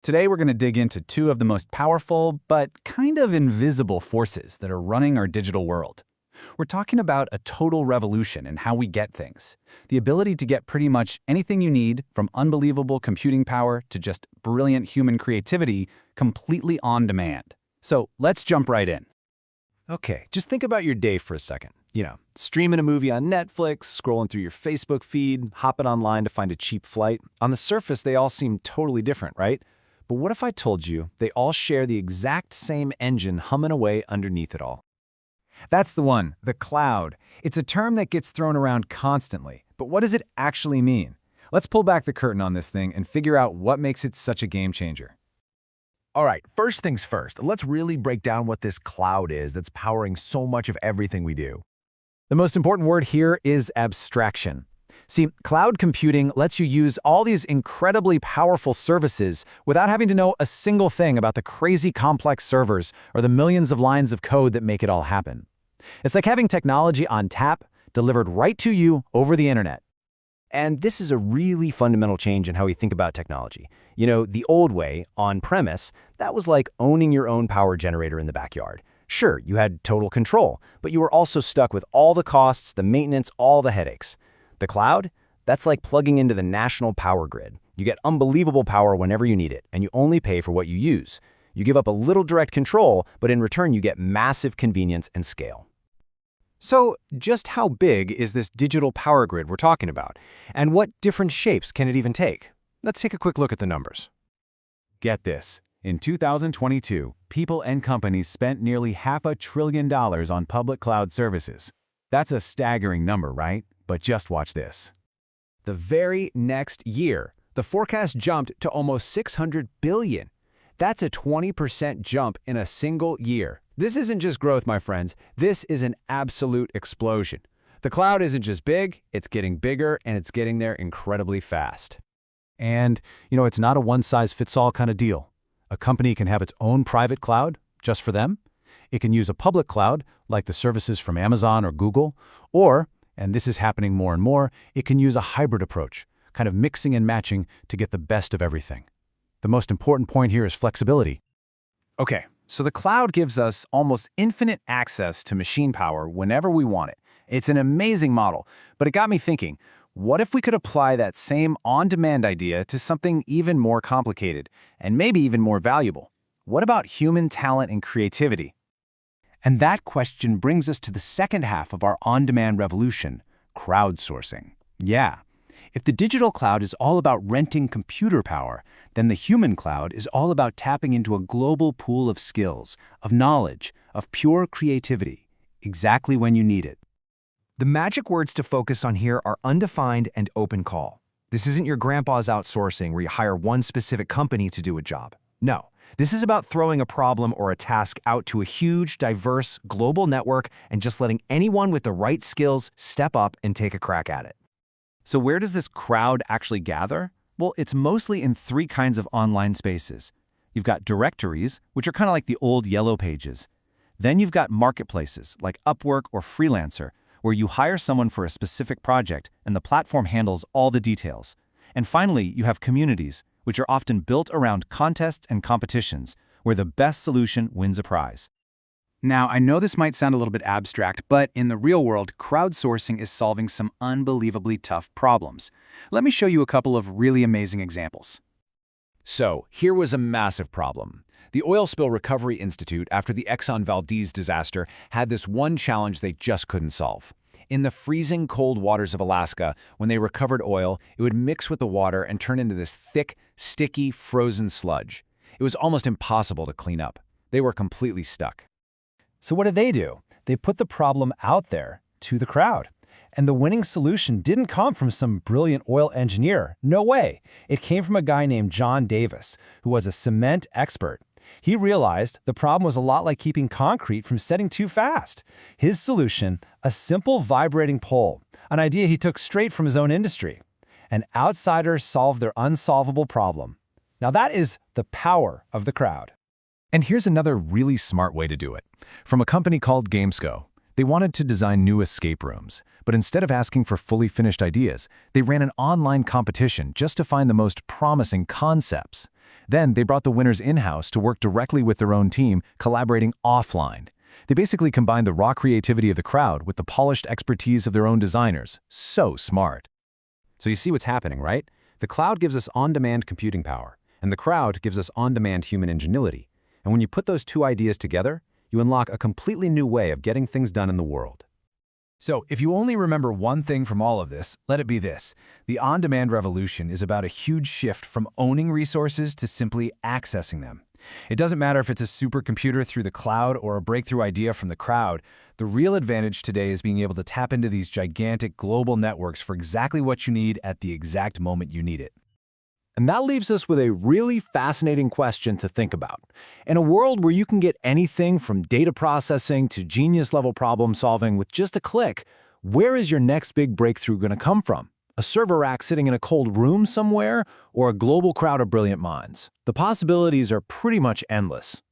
Today we're going to dig into two of the most powerful but kind of invisible forces that are running our digital world. We're talking about a total revolution in how we get things. The ability to get pretty much anything you need, from unbelievable computing power to just brilliant human creativity, completely on demand. So let's jump right in. Okay, just think about your day for a second. Streaming a movie on Netflix, scrolling through your Facebook feed, hopping online to find a cheap flight. On the surface, they all seem totally different, right? But what if I told you they all share the exact same engine humming away underneath it all? That's the one, the cloud. It's a term that gets thrown around constantly. But what does it actually mean? Let's pull back the curtain on this thing and figure out what makes it such a game changer. All right, first things first, let's really break down what this cloud is that's powering so much of everything we do. The most important word here is abstraction. See, cloud computing lets you use all these incredibly powerful services without having to know a single thing about the crazy complex servers or the millions of lines of code that make it all happen. It's like having technology on tap, delivered right to you over the internet. And this is a really fundamental change in how we think about technology. The old way, on-premise, that was like owning your own power generator in the backyard. Sure, you had total control, but you were also stuck with all the costs, the maintenance, all the headaches. The cloud? That's like plugging into the national power grid. You get unbelievable power whenever you need it, and you only pay for what you use. You give up a little direct control, but in return you get massive convenience and scale. So, just how big is this digital power grid we're talking about? And what different shapes can it even take? Let's take a quick look at the numbers. Get this. In 2022, people and companies spent nearly $500 billion on public cloud services. That's a staggering number, right? But just watch this. The very next year, the forecast jumped to almost $600 billion. That's a 20% jump in a single year. This isn't just growth, my friends. This is an absolute explosion. The cloud isn't just big, it's getting bigger, and it's getting there incredibly fast. And, it's not a one-size-fits-all kind of deal. A company can have its own private cloud, just for them. It can use a public cloud, like the services from Amazon or Google, or, and this is happening more and more, it can use a hybrid approach, kind of mixing and matching to get the best of everything. The most important point here is flexibility. Okay, so the cloud gives us almost infinite access to machine power whenever we want it. It's an amazing model, but it got me thinking, what if we could apply that same on-demand idea to something even more complicated, and maybe even more valuable? What about human talent and creativity? And that question brings us to the second half of our on-demand revolution, crowdsourcing. Yeah, if the digital cloud is all about renting computer power, then the human cloud is all about tapping into a global pool of skills, of knowledge, of pure creativity, exactly when you need it. The magic words to focus on here are undefined and open call. This isn't your grandpa's outsourcing where you hire one specific company to do a job. No. This is about throwing a problem or a task out to a huge, diverse, global network and just letting anyone with the right skills step up and take a crack at it. So where does this crowd actually gather? Well, it's mostly in three kinds of online spaces. You've got directories, which are kind of like the old Yellow Pages. Then you've got marketplaces like Upwork or Freelancer, where you hire someone for a specific project and the platform handles all the details. And finally, you have communities, which are often built around contests and competitions, where the best solution wins a prize. Now, I know this might sound a little bit abstract, but in the real world, crowdsourcing is solving some unbelievably tough problems. Let me show you a couple of really amazing examples. So, here was a massive problem. The Oil Spill Recovery Institute, after the Exxon Valdez disaster, had this one challenge they just couldn't solve. In the freezing cold waters of Alaska, when they recovered oil, it would mix with the water and turn into this thick, sticky, frozen sludge. It was almost impossible to clean up. They were completely stuck. So what did they do? They put the problem out there to the crowd. And the winning solution didn't come from some brilliant oil engineer. No way. It came from a guy named John Davis, who was a cement expert. He realized the problem was a lot like keeping concrete from setting too fast. His solution, a simple vibrating pole, an idea he took straight from his own industry. An outsider solved their unsolvable problem. Now that is the power of the crowd. And here's another really smart way to do it. From a company called Gamesco. They wanted to design new escape rooms, But instead of asking for fully finished ideas, they ran an online competition just to find the most promising concepts. Then they brought the winners in-house to work directly with their own team, collaborating offline. They basically combined the raw creativity of the crowd with the polished expertise of their own designers. So smart. So you see what's happening, right? The cloud gives us on-demand computing power, and the crowd gives us on-demand human ingenuity. And when you put those two ideas together, you unlock a completely new way of getting things done in the world. So, if you only remember one thing from all of this, let it be this. The on-demand revolution is about a huge shift from owning resources to simply accessing them. It doesn't matter if it's a supercomputer through the cloud or a breakthrough idea from the crowd. The real advantage today is being able to tap into these gigantic global networks for exactly what you need at the exact moment you need it. And that leaves us with a really fascinating question to think about. In a world where you can get anything from data processing to genius-level problem solving with just a click, where is your next big breakthrough going to come from? A server rack sitting in a cold room somewhere, or a global crowd of brilliant minds? The possibilities are pretty much endless.